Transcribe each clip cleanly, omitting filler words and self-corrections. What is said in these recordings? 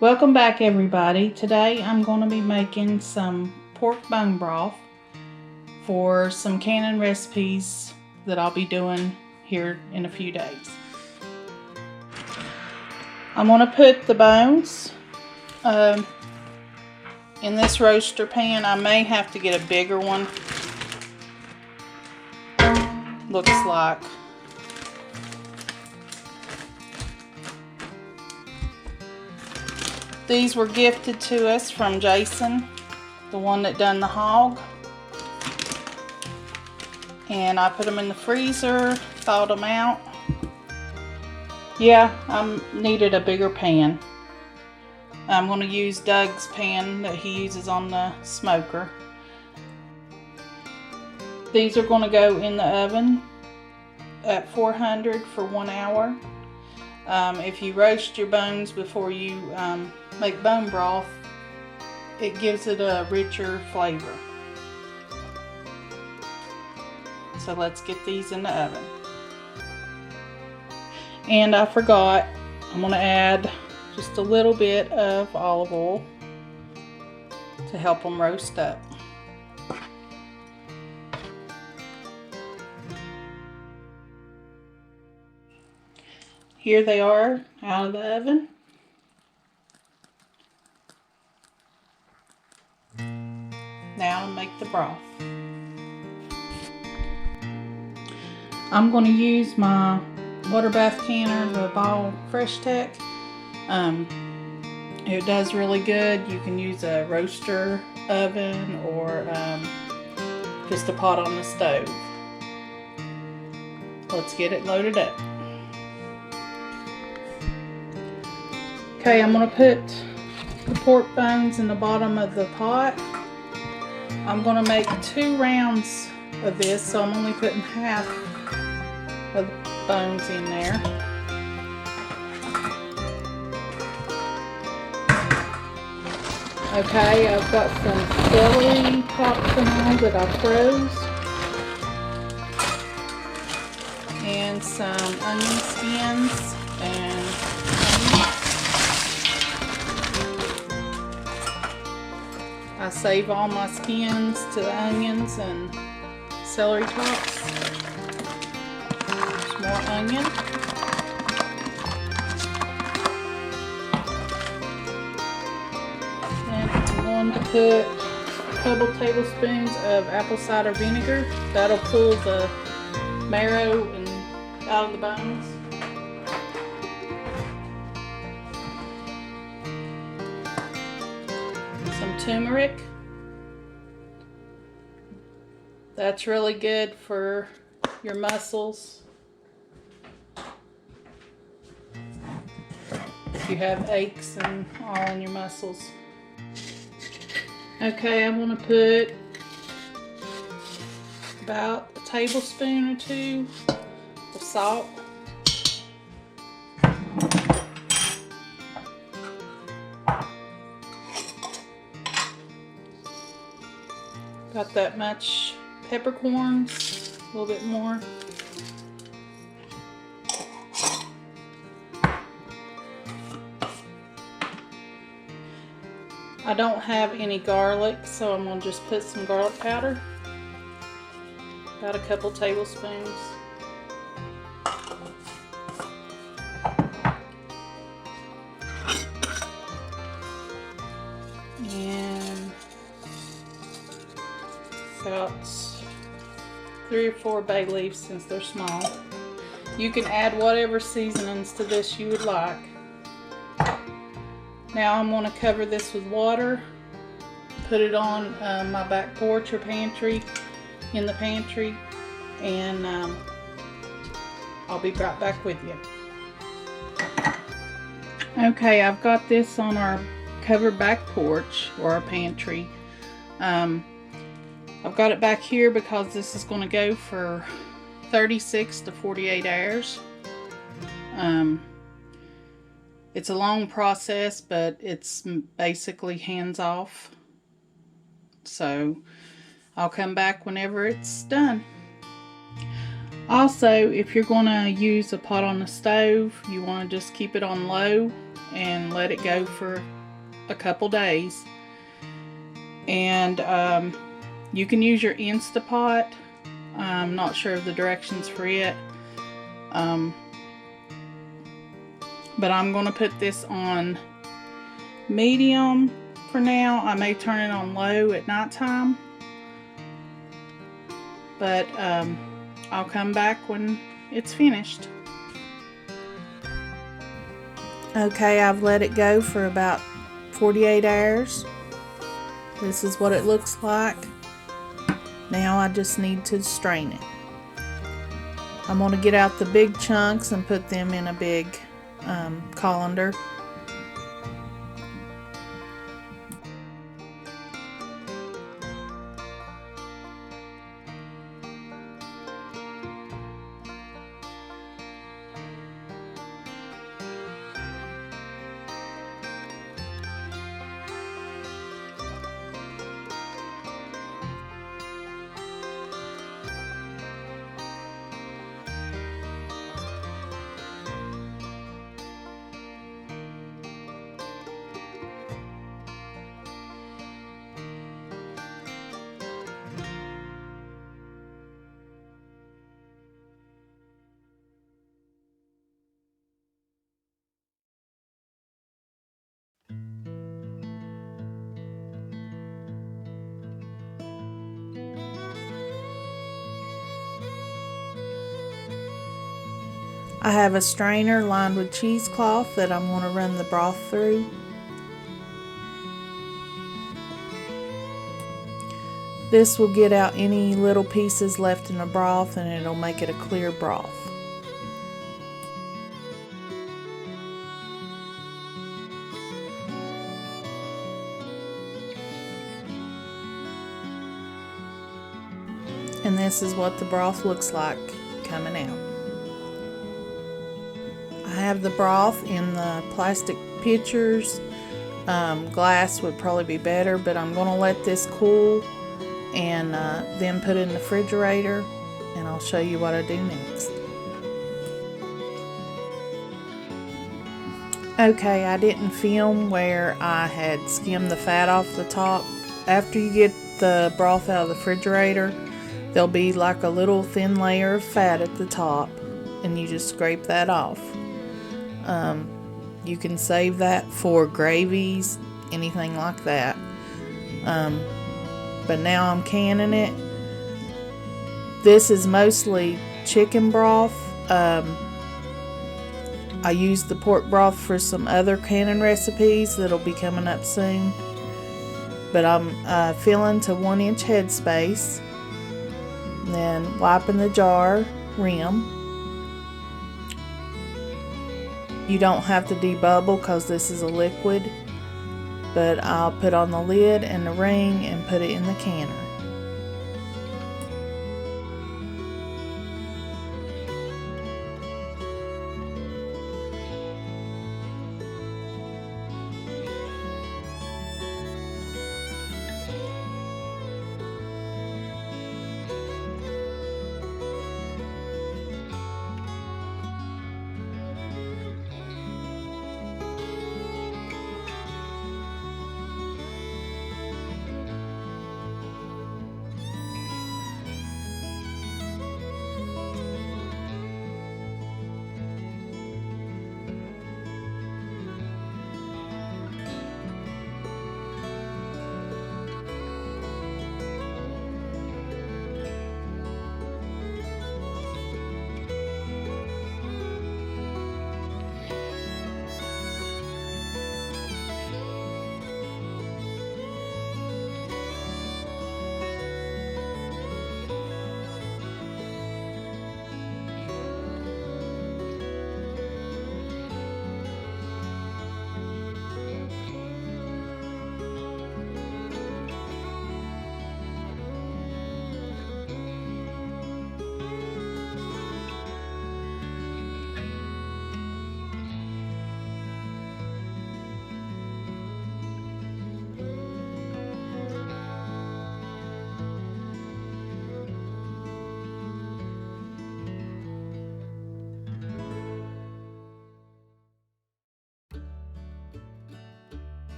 Welcome back, everybody. Today I'm going to be making some pork bone broth for some canning recipes that I'll be doing here in a few days. I'm going to put the bones in this roaster pan. I may have to get a bigger one. Looks like. These were gifted to us from Jason, the one that done the hog. And I put them in the freezer, thawed them out. Yeah, I needed a bigger pan. I'm going to use Doug's pan that he uses on the smoker. These are going to go in the oven at 400 for 1 hour. If you roast your bones before you make bone broth, it gives it a richer flavor. So let's get these in the oven. And I forgot, I'm going to add just a little bit of olive oil to help them roast up. Here they are out of the oven. Now to make the broth. I'm going to use my water bath canner, the Ball Fresh Tech. It does really good. You can use a roaster oven or just a pot on the stove. Let's get it loaded up. Okay, I'm going to put the pork bones in the bottom of the pot. I'm going to make 2 rounds of this, so I'm only putting half of the bones in there. Okay, I've got some celery tops and all that I froze, and some onion skins and I save all my skins to the onions and celery tops. There's more onion. And I'm going to put a couple tablespoons of apple cider vinegar. That'll pull the marrow out of the bones. Some turmeric. That's really good for your muscles. If you have aches and all in your muscles. Okay, I'm going to put about a tablespoon or 2 of salt. Got that much peppercorns, a little bit more. I don't have any garlic, so I'm going to just put some garlic powder. About a couple tablespoons. And about 3 or 4 bay leaves since they're small. You can add whatever seasonings to this you would like. Now I'm going to cover this with water, put it on my back porch or pantry, in the pantry, and I'll be right back with you. Okay, I've got this on our covered back porch or our pantry. I've got it back here because this is going to go for 36 to 48 hours. It's a long process, but it's basically hands off. So I'll come back whenever it's done. Also, if you're going to use a pot on the stove, you want to just keep it on low and let it go for a couple days. And you can use your Instapot. I'm not sure of the directions for it. But I'm going to put this on medium for now. I may turn it on low at nighttime. But I'll come back when it's finished. Okay, I've let it go for about 48 hours. This is what it looks like. Now I just need to strain it. I'm going to get out the big chunks and put them in a big colander. I have a strainer lined with cheesecloth that I'm going to run the broth through. This will get out any little pieces left in the broth, and it'll make it a clear broth. And this is what the broth looks like coming out. I have the broth in the plastic pitchers. Glass would probably be better, but I'm going to let this cool and then put it in the refrigerator, and I'll show you what I do next. Okay, I didn't film where I had skimmed the fat off the top. After you get the broth out of the refrigerator, there'll be like a little thin layer of fat at the top, and you just scrape that off. You can save that for gravies, anything like that. But now I'm canning it. This is mostly chicken broth. I used the pork broth for some other canning recipes that'll be coming up soon. But I'm filling to 1-inch headspace. Then wiping the jar rim. You don't have to debubble because this is a liquid, but I'll put on the lid and the ring and put it in the canner.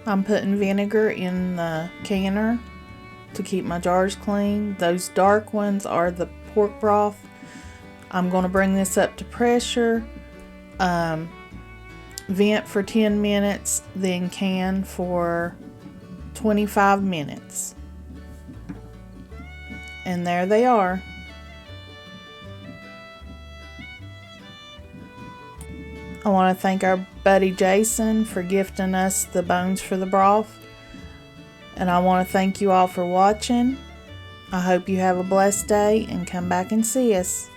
I'm putting vinegar in the canner to keep my jars clean. Those dark ones are the pork broth. I'm going to bring this up to pressure, vent for 10 minutes, then can for 25 minutes. And there they are. I want to thank our buddy Jason for gifting us the bones for the broth. And I want to thank you all for watching. I hope you have a blessed day and come back and see us.